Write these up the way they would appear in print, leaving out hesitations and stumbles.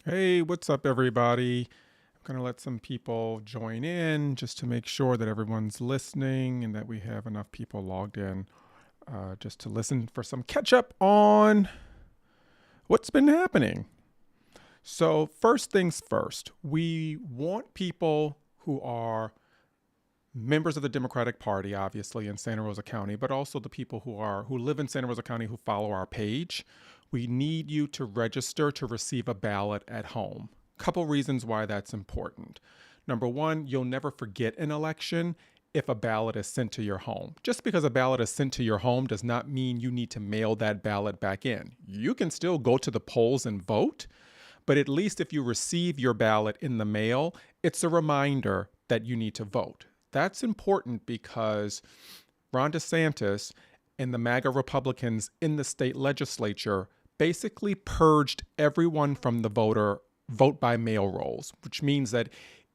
Hey, what's up, everybody? I'm going to let some people join in just to make sure that everyone's listening and that we have enough people logged in just to listen for some catch up on what's been happening. So, first things first, we want people who are members of the Democratic Party, obviously, in Santa Rosa County, but also the people who live in Santa Rosa County who follow our page. We need you to register to receive a ballot at home. Couple reasons why that's important. Number one, you'll never forget an election if a ballot is sent to your home. Just because a ballot is sent to your home does not mean you need to mail that ballot back in. You can still go to the polls and vote, but at least if you receive your ballot in the mail, it's a reminder that you need to vote. That's important because Ron DeSantis and the MAGA Republicans in the state legislature basically purged everyone from the vote by mail rolls, which means that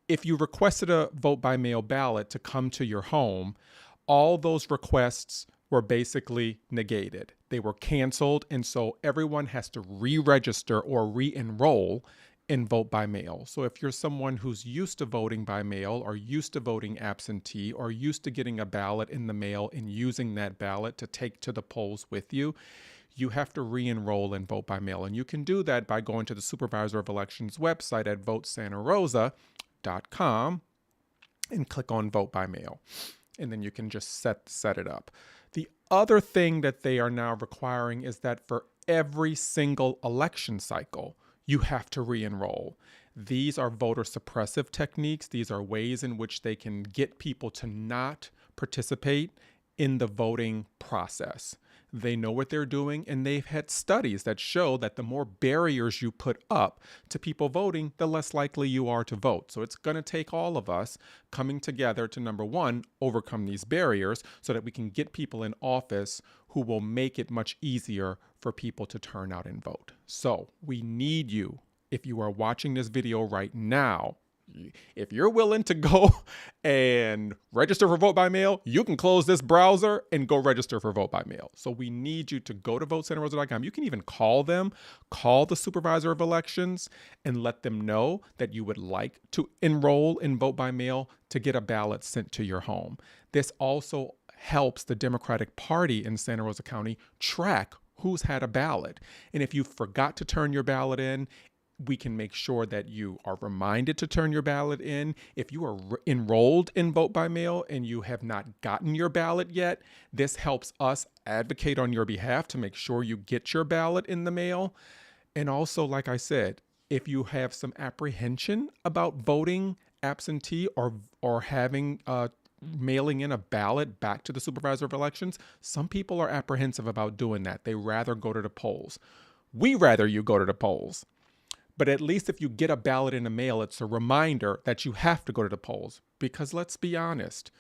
if you requested a vote by mail ballot to come to your home, all those requests were basically negated. They were canceled, and so everyone has to re register or re enroll in vote by mail. So if you're someone who's used to voting by mail or used to voting absentee or used to getting a ballot in the mail and using that ballot to take to the polls with you, you have to re-enroll in vote by mail. And you can do that by going to the Supervisor of Elections website at votesantarosa.com and click on vote by mail. And then you can just set it up. The other thing that they are now requiring is that for every single election cycle, you have to re-enroll. These are voter suppressive techniques. These are ways in which they can get people to not participate in the voting process. They know what they're doing, and they've had studies that show that the more barriers you put up to people voting, the less likely you are to vote. So it's going to take all of us coming together to, number one, overcome these barriers so that we can get people in office who will make it much easier for people to turn out and vote. So we need you, if you are watching this video right now, if you're willing to go and register for vote by mail, you can close this browser and go register for vote by mail. So we need you to go to votesantarosa.com. You can even call them, call the supervisor of elections, and let them know that you would like to enroll in vote by mail to get a ballot sent to your home. This also helps the Democratic Party in Santa Rosa County track who's had a ballot. And if you forgot to turn your ballot in, we can make sure that you are reminded to turn your ballot in. If you are enrolled in vote by mail and you have not gotten your ballot yet, this helps us advocate on your behalf to make sure you get your ballot in the mail. And also, like I said, if you have some apprehension about voting absentee or having mailing in a ballot back to the supervisor of elections, some people are apprehensive about doing that. They rather go to the polls. We rather you go to the polls. But at least if you get a ballot in the mail, it's a reminder that you have to go to the polls. Because let's be honest,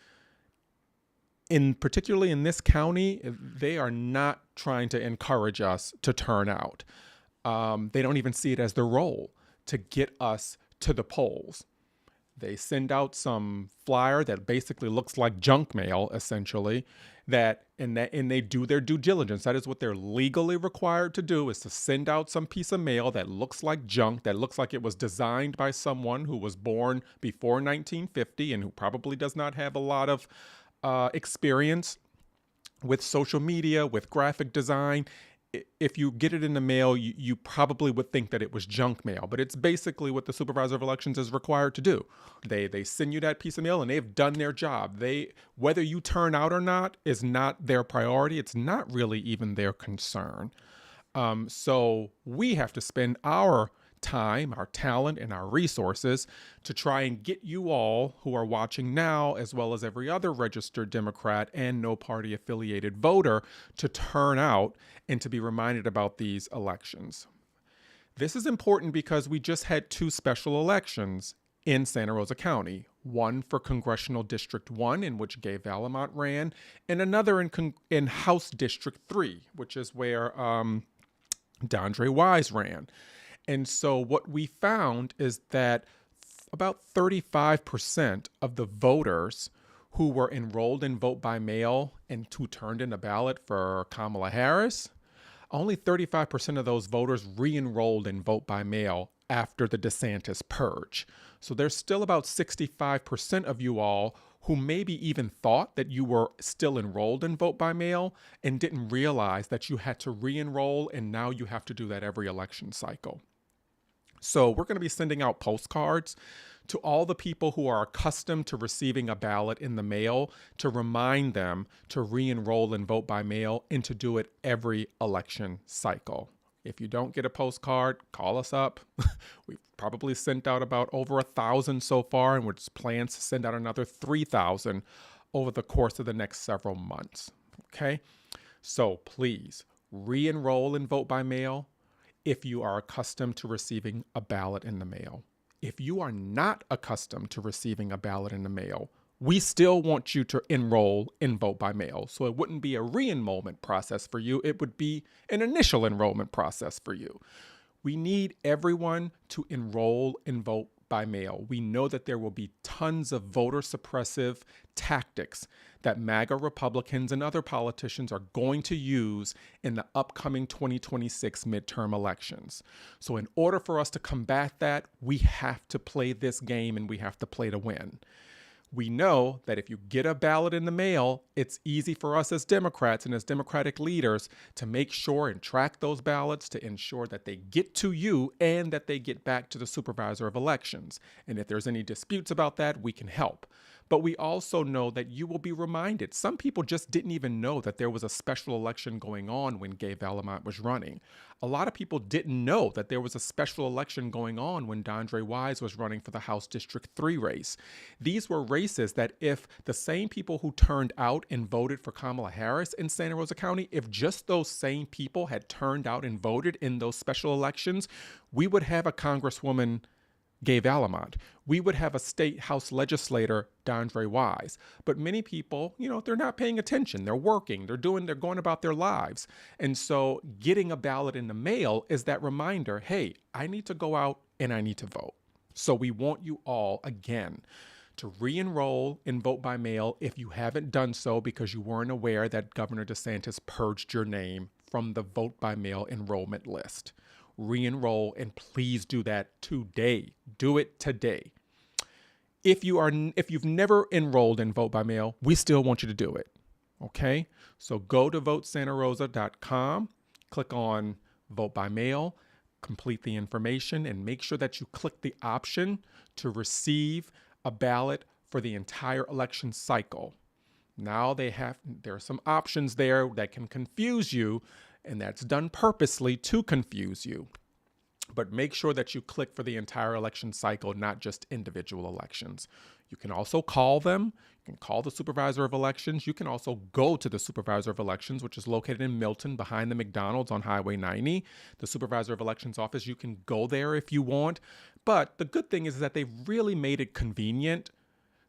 particularly in this county, they are not trying to encourage us to turn out. They don't even see it as their role to get us to the polls. They send out some flyer that basically looks like junk mail, essentially, and they do their due diligence. That is what they're legally required to do, is to send out some piece of mail that looks like junk, that looks like it was designed by someone who was born before 1950 and who probably does not have a lot of experience with social media, with graphic design. If you get it in the mail, you probably would think that it was junk mail, but it's basically what the supervisor of elections is required to do. They send you that piece of mail and they've done their job. Whether you turn out or not is not their priority. It's not really even their concern. So we have to spend our time, our talent, and our resources to try and get you all who are watching now, as well as every other registered Democrat and no party affiliated voter, to turn out and to be reminded about these elections. This is important because we just had two special elections in Santa Rosa County, one for Congressional District 1, in which Gay Valamont ran, and another in House District 3, which is where Dondre Wise ran. And so what we found is that about 35% of the voters who were enrolled in vote by mail and who turned in a ballot for Kamala Harris, only 35% of those voters re-enrolled in vote by mail after the DeSantis purge. So there's still about 65% of you all who maybe even thought that you were still enrolled in vote by mail and didn't realize that you had to re-enroll, and now you have to do that every election cycle. So we're going to be sending out postcards to all the people who are accustomed to receiving a ballot in the mail to remind them to re-enroll in vote by mail and to do it every election cycle. If you don't get a postcard, call us up. We've probably sent out about over 1,000 so far, and we're just plans to send out another 3,000 over the course of the next several months. Okay? So please re-enroll in vote by mail if you are accustomed to receiving a ballot in the mail. If you are not accustomed to receiving a ballot in the mail, we still want you to enroll in vote by mail. So it wouldn't be a re-enrollment process for you. It would be an initial enrollment process for you. We need everyone to enroll in vote by mail. We know that there will be tons of voter suppressive tactics that MAGA Republicans and other politicians are going to use in the upcoming 2026 midterm elections. So in order for us to combat that, we have to play this game, and we have to play to win. We know that if you get a ballot in the mail, it's easy for us as Democrats and as Democratic leaders to make sure and track those ballots to ensure that they get to you and that they get back to the supervisor of elections. And if there's any disputes about that, we can help. But we also know that you will be reminded. Some people just didn't even know that there was a special election going on when Gabe Vallimont was running. A lot of people didn't know that there was a special election going on when Dondre Wise was running for the House District 3 race. These were races that if the same people who turned out and voted for Kamala Harris in Santa Rosa County, if just those same people had turned out and voted in those special elections, we would have a Congresswoman Gabe Vallimont. We would have a state house legislator, Dondre Wise. But many people, they're not paying attention. They're working. They're going about their lives. And so getting a ballot in the mail is that reminder, hey, I need to go out and I need to vote. So we want you all, again, to re-enroll in vote by mail if you haven't done so because you weren't aware that Governor DeSantis purged your name from the vote by mail enrollment list. Re-enroll, and please do that today. Do it today. If you've never enrolled in vote by mail, we still want you to do it. Okay? So go to votesantarosa.com, click on vote by mail, complete the information, and make sure that you click the option to receive a ballot for the entire election cycle. Now there are some options there that can confuse you, and that's done purposely to confuse you. But make sure that you click for the entire election cycle, not just individual elections. You can also call them. You can call the supervisor of elections. You can also go to the supervisor of elections, which is located in Milton behind the McDonald's on Highway 90. The supervisor of elections office, you can go there if you want. But the good thing is that they've really made it convenient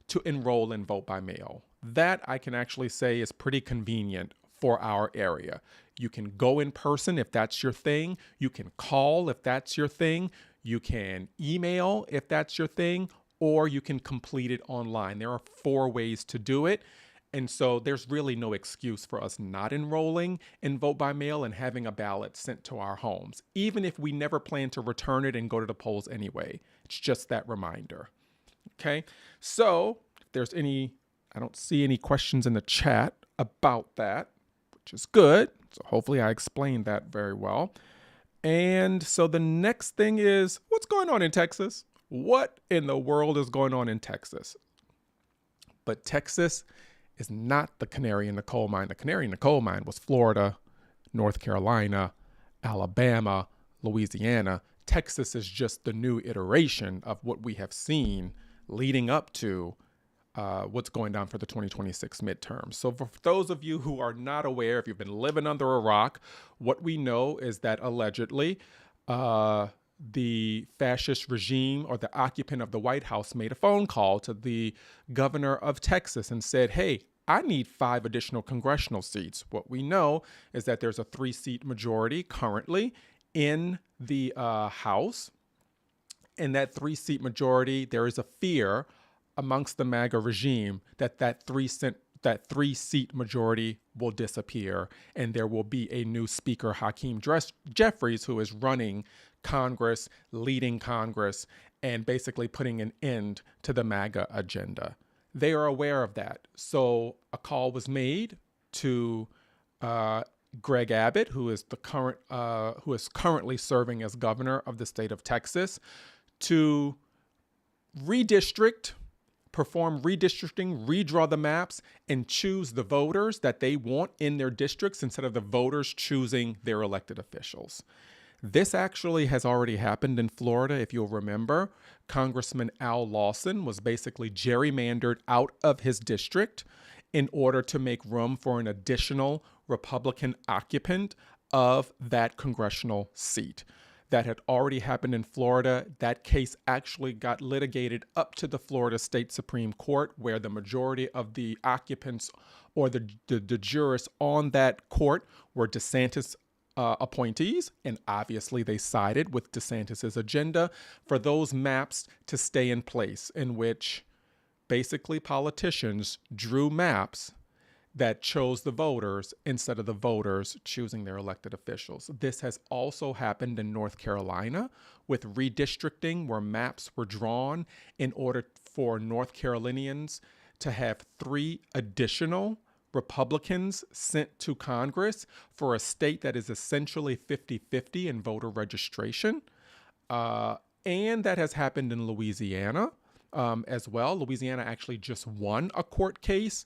to enroll in vote by mail. That I can actually say is pretty convenient for our area. You can go in person if that's your thing. You can call if that's your thing. You can email if that's your thing, or you can complete it online. There are 4 ways to do it. And so there's really no excuse for us not enrolling in vote by mail and having a ballot sent to our homes, even if we never plan to return it and go to the polls anyway. It's just that reminder. Okay, so if there's I don't see any questions in the chat about that, which is good. So hopefully I explained that very well. And so the next thing is, what's going on in Texas? What in the world is going on in Texas? But Texas is not the canary in the coal mine. The canary in the coal mine was Florida, North Carolina, Alabama, Louisiana. Texas is just the new iteration of what we have seen leading up to what's going down for the 2026 midterms. So for those of you who are not aware, if you've been living under a rock, what we know is that allegedly the fascist regime or the occupant of the White House made a phone call to the governor of Texas and said, hey, I need 5 additional congressional seats. What we know is that there's a 3-seat majority currently in the House. And that 3-seat majority, there is a fear amongst the MAGA regime that 3-seat majority will disappear, and there will be a new speaker, Hakeem Jeffries, who is running Congress, leading Congress, and basically putting an end to the MAGA agenda. They are aware of that. So a call was made to Greg Abbott, who is currently serving as governor of the state of Texas, to redistrict, perform redistricting, redraw the maps, and choose the voters that they want in their districts instead of the voters choosing their elected officials. This actually has already happened in Florida. If you'll remember, Congressman Al Lawson was basically gerrymandered out of his district in order to make room for an additional Republican occupant of that congressional seat. That had already happened in Florida. That case actually got litigated up to the Florida State Supreme Court, where the majority of the occupants or the jurists on that court were DeSantis appointees, and obviously they sided with DeSantis's agenda for those maps to stay in place, in which basically politicians drew maps that chose the voters instead of the voters choosing their elected officials. This has also happened in North Carolina with redistricting, where maps were drawn in order for North Carolinians to have 3 additional Republicans sent to Congress for a state that is essentially 50-50 in voter registration. And that has happened in Louisiana as well. Louisiana actually just won a court case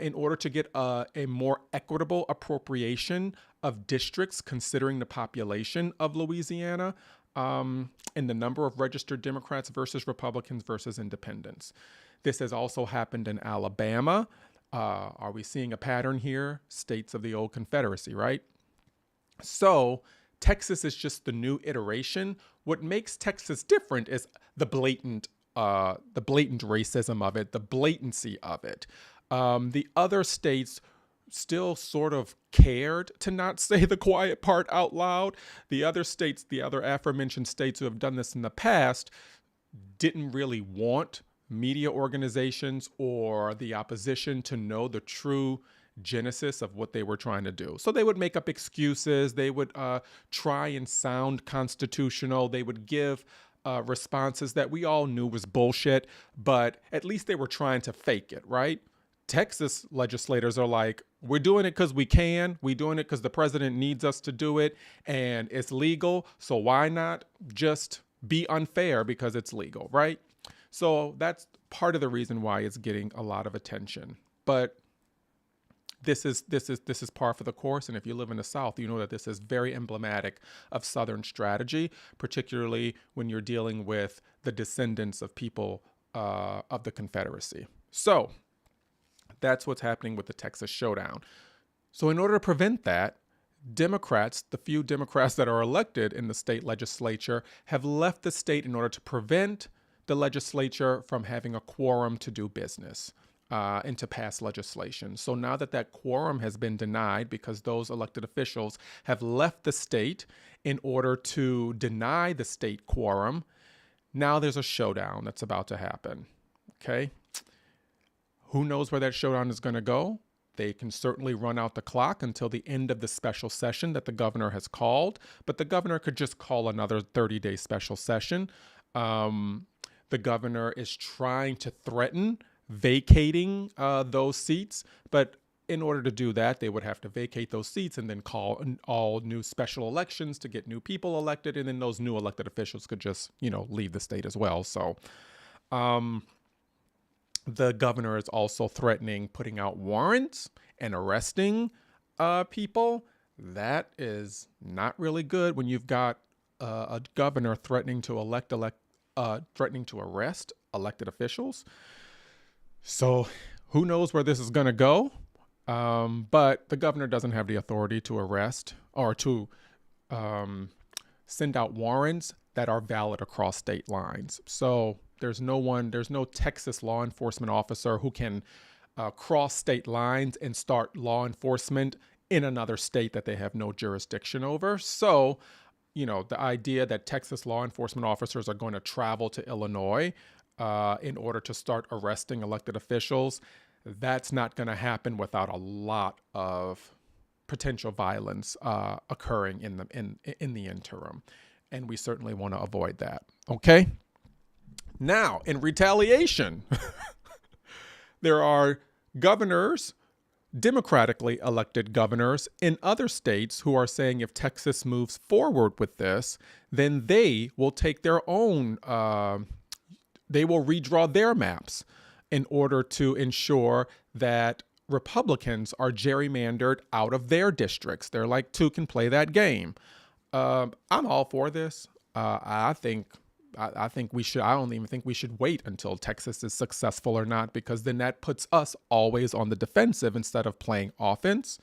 in order to get a more equitable appropriation of districts considering the population of Louisiana and the number of registered Democrats versus Republicans versus independents. This has also happened in Alabama. Are we seeing a pattern here? States of the old Confederacy, right? So Texas is just the new iteration. What makes Texas different is the blatant racism of it, the blatancy of it. The other states still sort of cared to not say the quiet part out loud. The other states, the other aforementioned states who have done this in the past, didn't really want media organizations or the opposition to know the true genesis of what they were trying to do. So they would make up excuses. They would try and sound constitutional. They would give responses that we all knew was bullshit, but at least they were trying to fake it, right? Texas legislators are like, we're doing it because we can. We're doing it because the president needs us to do it, and it's legal. So why not just be unfair because it's legal, right? So that's part of the reason why it's getting a lot of attention. But this is par for the course. And if you live in the South, you know that this is very emblematic of Southern strategy, particularly when you're dealing with the descendants of people of the Confederacy. So that's what's happening with the Texas showdown. So in order to prevent that, Democrats, the few Democrats that are elected in the state legislature, have left the state in order to prevent the legislature from having a quorum to do business and to pass legislation. So now that that quorum has been denied because those elected officials have left the state in order to deny the state quorum, now there's a showdown that's about to happen. Okay? Who knows where that showdown is going to go? They can certainly run out the clock until the end of the special session that the governor has called, but the governor could just call another 30-day special session. The governor is trying to threaten vacating those seats, but in order to do that, they would have to vacate those seats and then call all new special elections to get new people elected, and then those new elected officials could just, leave the state as well. So the governor is also threatening putting out warrants and arresting people. That is not really good when you've got a governor threatening to arrest elected officials. So who knows where this is going to go? But the governor doesn't have the authority to arrest or to send out warrants that are valid across state lines. So there's no Texas law enforcement officer who can cross state lines and start law enforcement in another state that they have no jurisdiction over. So, the idea that Texas law enforcement officers are going to travel to Illinois in order to start arresting elected officials, that's not going to happen without a lot of potential violence occurring in the interim. And we certainly want to avoid that. Okay? Now, in retaliation, there are governors, democratically elected governors in other states who are saying if Texas moves forward with this, then they will take their own, they will redraw their maps in order to ensure that Republicans are gerrymandered out of their districts. They're like, two can play that game. I'm all for this. I think we should. I don't even think we should wait until Texas is successful or not, because then that puts us always on the defensive instead of playing offense.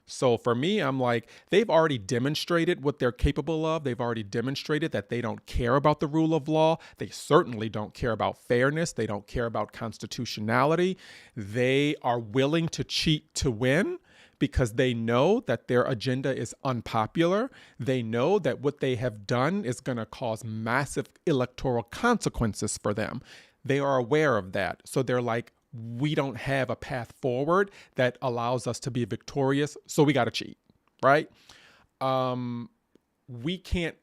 So for me, I'm like, they've already demonstrated what they're capable of. They've already demonstrated that they don't care about the rule of law. They certainly don't care about fairness. They don't care about constitutionality. They are willing to cheat to win, because they know that their agenda is unpopular. They know that what they have done is going to cause massive electoral consequences for them. They are aware of that. So they're like, we don't have a path forward that allows us to be victorious, so we got to cheat, right? We can't,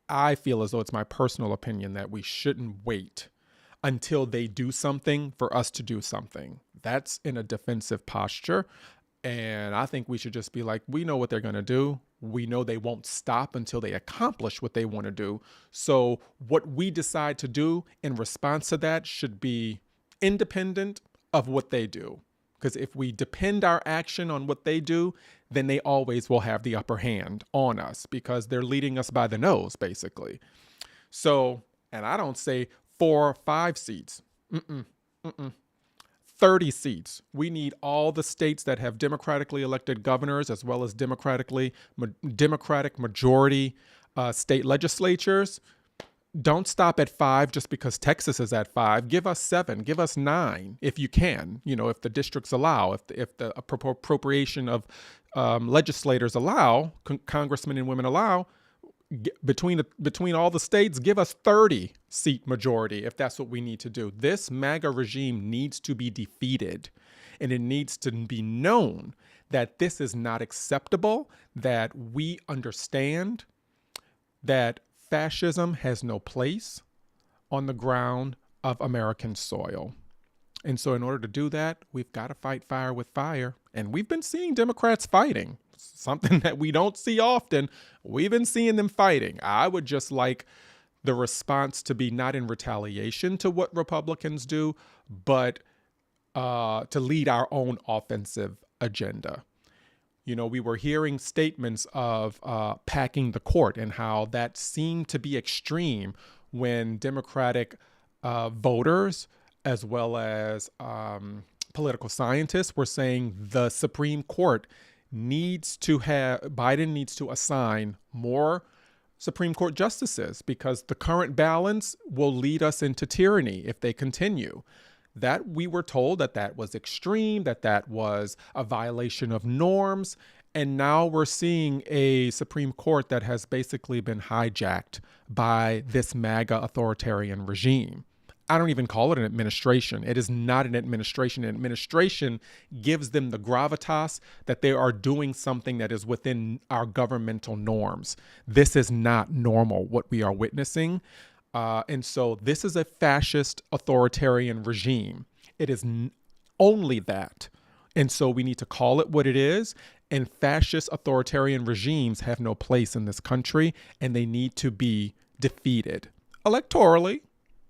I feel as though it's my personal opinion that we shouldn't wait until they do something for us to do something. That's in a defensive posture. And I think we should just be like, we know what they're going to do. We know they won't stop until they accomplish what they want to do. So what we decide to do in response to that should be independent of what they do. Because if we depend our action on what they do, then they always will have the upper hand on us, because they're leading us by the nose, basically. So, and I don't say 4 or 5 seats. 30 seats. We need all the states that have democratically elected governors, as well as Democratic majority state legislatures. Don't stop at 5 just because Texas is at 5. Give us 7, give us 9 if you can. You know, if the districts allow, if the appropriation of legislators allow, congressmen and women allow, between all the states, give us 30 seat majority if that's what we need to do. This MAGA regime needs to be defeated, and it needs to be known that this is not acceptable, that we understand that fascism has no place on the ground of American soil. And so in order to do that, we've got to fight fire with fire. And we've been seeing Democrats fighting, something that we don't see often. We've been seeing them fighting. I would just like the response to be not in retaliation to what Republicans do, but to lead our own offensive agenda. You know, we were hearing statements of packing the court and how that seemed to be extreme when Democratic voters, as well as political scientists, were saying the Supreme Court Biden needs to assign more Supreme Court justices, because the current balance will lead us into tyranny if they continue. That we were told that was extreme, that was a violation of norms. And now we're seeing a Supreme Court that has basically been hijacked by this MAGA authoritarian regime. I don't even call it an administration. It is not an administration. An administration gives them the gravitas that they are doing something that is within our governmental norms. This is not normal, what we are witnessing. And so this is a fascist authoritarian regime. It is only that. And so we need to call it what it is. And fascist authoritarian regimes have no place in this country, and they need to be defeated electorally.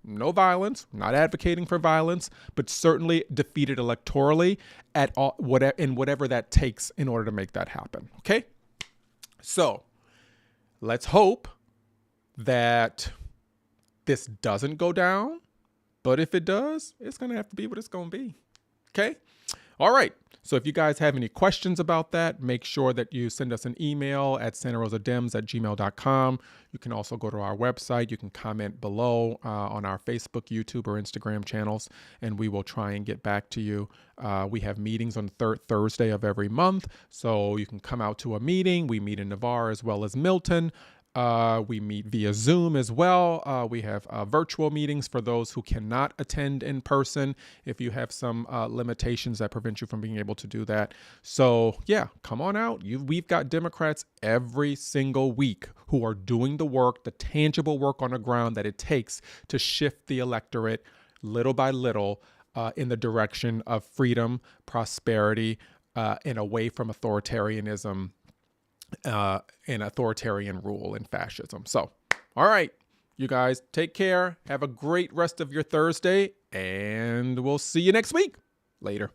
No violence, not advocating for violence, but certainly defeated electorally in whatever that takes in order to make that happen. Okay? So let's hope that this doesn't go down, but if it does, it's going to have to be what it's going to be. Okay? All right. So if you guys have any questions about that, make sure that you send us an email at santarosadems@gmail.com. You can also go to our website. You can comment below on our Facebook, YouTube, or Instagram channels, and we will try and get back to you. We have meetings on the third Thursday of every month, so you can come out to a meeting. We meet in Navarre as well as Milton. We meet via Zoom as well. We have virtual meetings for those who cannot attend in person if you have some limitations that prevent you from being able to do that. So, yeah, come on out. We've got Democrats every single week who are doing the work, the tangible work on the ground that it takes to shift the electorate little by little in the direction of freedom, prosperity, and away from authoritarianism and authoritarian rule and fascism. So, all right, you guys take care. Have a great rest of your Thursday, and we'll see you next week. Later.